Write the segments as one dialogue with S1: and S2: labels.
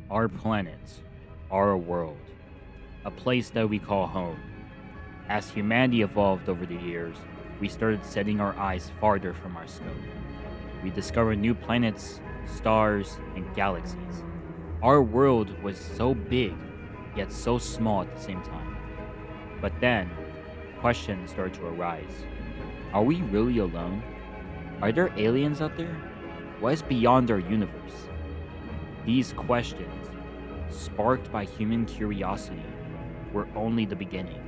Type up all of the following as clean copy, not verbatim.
S1: Our planet, our world, a place that we call home. As humanity evolved over the years, we started setting our eyes farther from our scope. We discovered new planets, stars, and galaxies. Our world was so big, yet so small at the same time. But then, questions started to arise. Are we really alone? Are there aliens out there? What is beyond our universe? These questions, sparked by human curiosity, were only the beginning.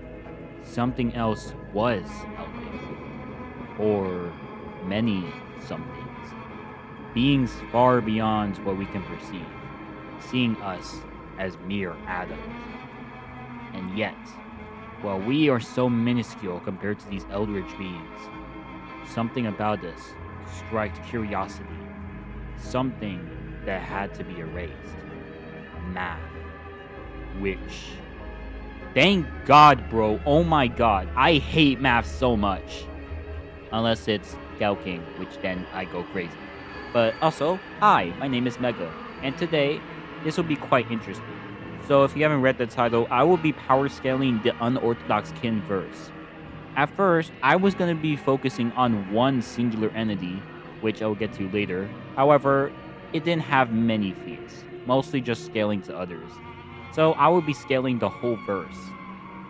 S1: Something else was out there, or many somethings. Beings far beyond what we can perceive, seeing us as mere atoms. And yet, while we are so minuscule compared to these eldritch beings, something about us struck curiosity, something that had to be erased. Math. Which, thank God, bro. Oh my God. I hate math so much. Unless it's calcing, which then I go crazy. But also, hi, my name is Mega, and today this will be quite interesting. So if you haven't read the title, I will be power scaling the Unorthodox Kitten verse. At first, I was going to be focusing on one singular entity, which I will get to later. However, it didn't have many feats, mostly just scaling to others. So I will be scaling the whole verse,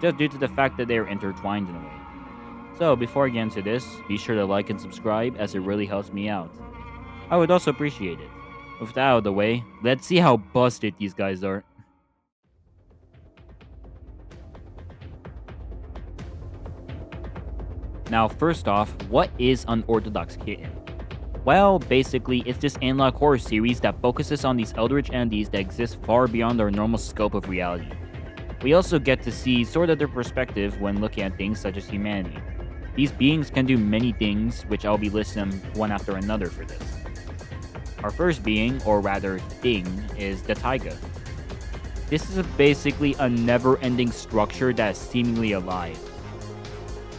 S1: just due to the fact that they are intertwined in a way. So before I get into this, be sure to like and subscribe as it really helps me out. I would also appreciate it. With that out of the way, let's see how busted these guys are. Now, first off, what is Unorthodox Kitten? Well, basically, it's this analog horror series that focuses on these eldritch entities that exist far beyond our normal scope of reality. We also get to see sort of their perspective when looking at things such as humanity. These beings can do many things, which I'll be listing one after another for this. Our first being, or rather thing, is the taiga. This is basically a never-ending structure that is seemingly alive.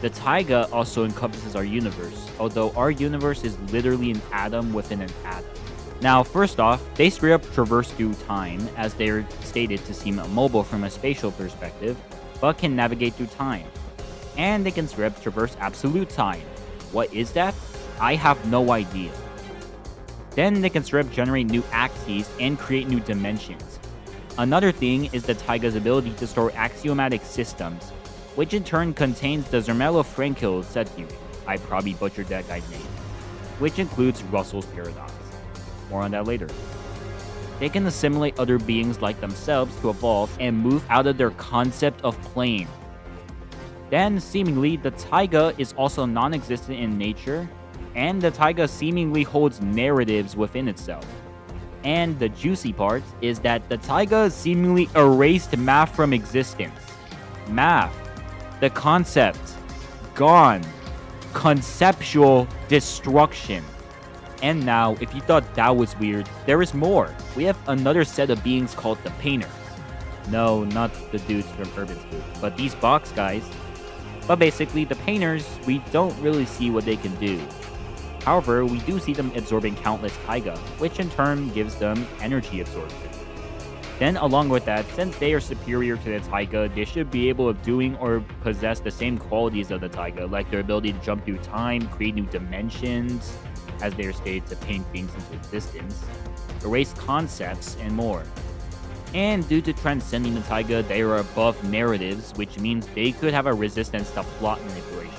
S1: The taiga also encompasses our universe, although our universe is literally an atom within an atom. Now, first off, they straight up traverse through time, as they are stated to seem immobile from a spatial perspective, but can navigate through time. And they can straight up traverse absolute time. What is that? I have no idea. Then they can straight up generate new axes and create new dimensions. Another thing is the taiga's ability to store axiomatic systems, which in turn contains the Zermelo-Fraenkel set theory. I probably butchered that guy's name, which includes Russell's paradox. More on that later. They can assimilate other beings like themselves to evolve and move out of their concept of plane. Then, seemingly, the taiga is also non-existent in nature, and the taiga seemingly holds narratives within itself. And the juicy part is that the taiga seemingly erased math from existence. Math, the concept, gone. Conceptual destruction. And now, if you thought that was weird, there is more. We have another set of beings called the painters. No, not the dudes from Urban Spook, but these box guys. But basically, the painters, we don't really see what they can do. However, we do see them absorbing countless taiga, which in turn gives them energy absorption. Then, along with that, since they are superior to the taiga, they should be able of doing or possess the same qualities of the taiga, like their ability to jump through time, create new dimensions, as they are stated to paint things into existence, erase concepts, and more. And due to transcending the taiga, they are above narratives, which means they could have a resistance to plot manipulation.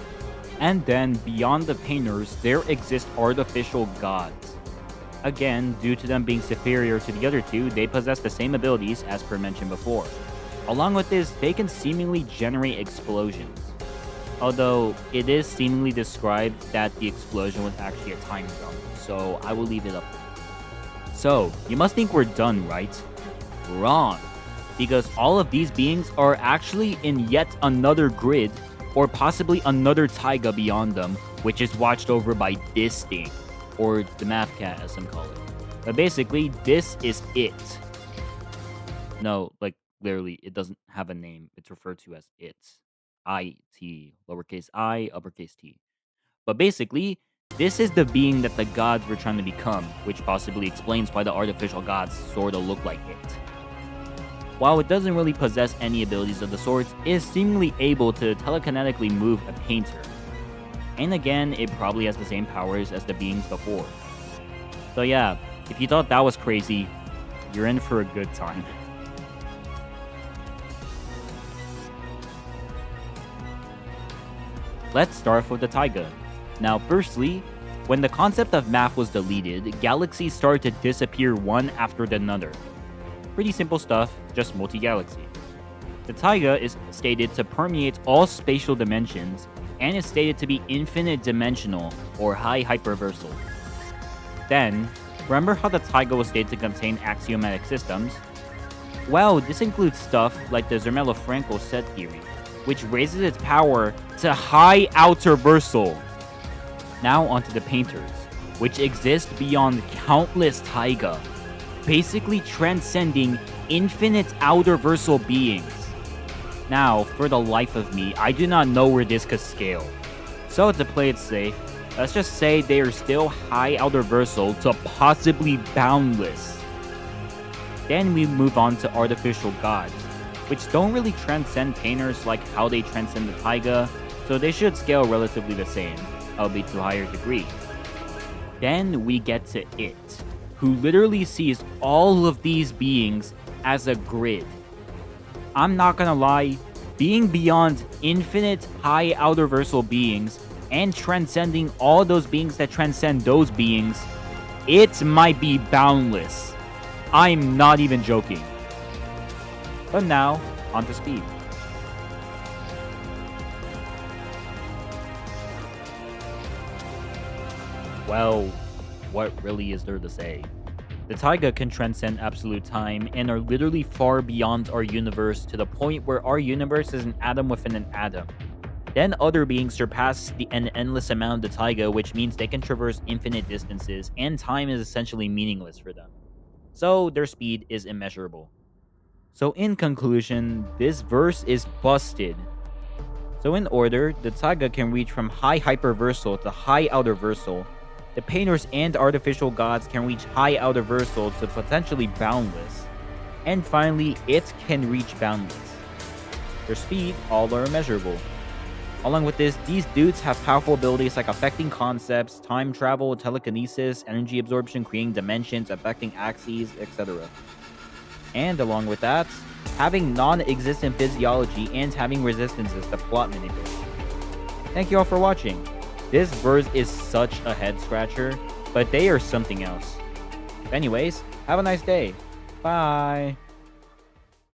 S1: And then, beyond the painters, there exist artificial gods. Again, due to them being superior to the other two, they possess the same abilities as per mentioned before. Along with this, they can seemingly generate explosions. Although, it is seemingly described that the explosion was actually a time jump, so I will leave it up there. So, you must think we're done, right? Wrong. Because all of these beings are actually in yet another grid, or possibly another taiga beyond them, which is watched over by this thing, or the math cat as some call it. But basically, this is it. No, like, literally, it doesn't have a name. It's referred to as it. IT, lowercase I, uppercase T. But basically, this is the being that the gods were trying to become, which possibly explains why the artificial gods sort of look like it. while it doesn't really possess any abilities of the sorts, is seemingly able to telekinetically move a painter. And again, it probably has the same powers as the beings before. So yeah, if you thought that was crazy, you're in for a good time. Let's start off with the taiga. Now, firstly, when the concept of math was deleted, galaxies started to disappear one after another. Pretty simple stuff, just multi-galaxy. The taiga is stated to permeate all spatial dimensions, and is stated to be infinite dimensional, or high hyperversal. Then, remember how the taiga was stated to contain axiomatic systems? Well, this includes stuff like the Zermelo-Franco set theory, which raises its power to high outer versal. Now onto the painters, which exist beyond countless taiga, basically transcending infinite outer versal beings. Now, for the life of me, I do not know where this could scale. So to play it safe, let's just say they are still high outer versal to possibly boundless. Then we move on to artificial gods, which don't really transcend painters like how they transcend the taiga, so they should scale relatively the same, albeit to a higher degree. Then we get to It, who literally sees all of these beings as a grid. I'm not gonna lie, being beyond infinite high outer versal beings and transcending all those beings that transcend those beings, it might be boundless. I'm not even joking. But now, onto speed. Well, what really is there to say? The taiga can transcend absolute time and are literally far beyond our universe to the point where our universe is an atom within an atom. Then other beings surpass an endless amount of the taiga, which means they can traverse infinite distances, and time is essentially meaningless for them. So their speed is immeasurable. So in conclusion, this verse is busted. So in order, the taiga can reach from high hyperversal to high outer versal. The painters and artificial gods can reach high outer versal to potentially boundless. And finally, it can reach boundless. Their speed, all are immeasurable. Along with this, these dudes have powerful abilities like affecting concepts, time travel, telekinesis, energy absorption, creating dimensions, affecting axes, etc. And along with that, having non-existent physiology and having resistances to plot manipulation. Thank you all for watching. This verse is such a head-scratcher, but they are something else. Anyways, have a nice day. Bye.